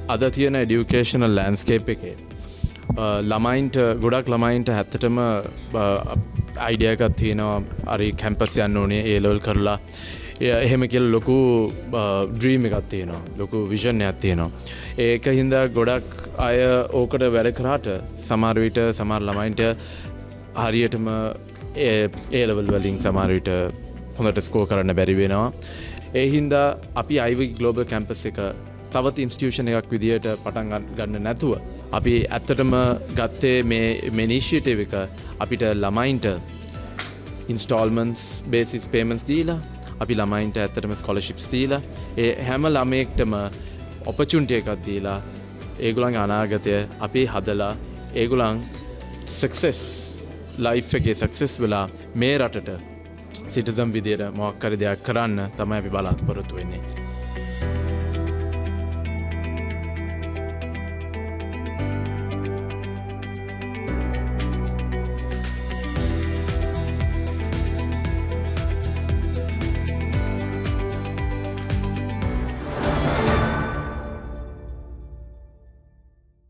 අද තියෙන educational landscape එකේ ළමයින්ට ගොඩක් ළමයින්ට ඇත්තටම අයිඩියා එකක් තියෙනවා හරි කැම්පස් යන්න ඕනේ ඒ ලෙවල් කරලා එහෙම කියලා ලොකු ඩ්‍රීම් එකක් තියෙනවා ලොකු විෂන් එකක් තියෙනවා ඒක හින්දා ගොඩක් අය ඕකට වැඩ කරාට සමහර විට සමහර ළමයින්ට හරියටම ඒ ලෙවල් වලින් සමහර විට හොඳට ස්කෝර් කරන්න බැරි වෙනවා ඒ හින්දා අපි IVE ග්ලෝබල් කැම්පස් එක තවත් ඉන්ස්ටිටියුෂන් එකක් විදියට පටන් ගන්න නැතුව අපි ඇත්තටම ගත්තේ මේ ඉනිෂියේටිව් එක අපිට ළමයින්ට ඉන්ස්ටෝල්මන්ට්ස් බේසිස් පේමන්ට්ස් දීලා අපි ළමයින්ට ඇත්තටම ස්කෝලර්ෂිප්ස් දීලා ඒ හැම ළමයෙක්ටම ඔපචුනිටි එකක් දීලා ඒගොල්ලන්ගේ අනාගතය අපි හදලා ඒගොල්ලන් සක්සස් ලයිෆ් එකේ සක්සස් වෙලා මේ රටට සිටිසන් විදියට මොකක් හරි දෙයක් කරන්න තමයි අපි බලාපොරොත්තු වෙන්නේ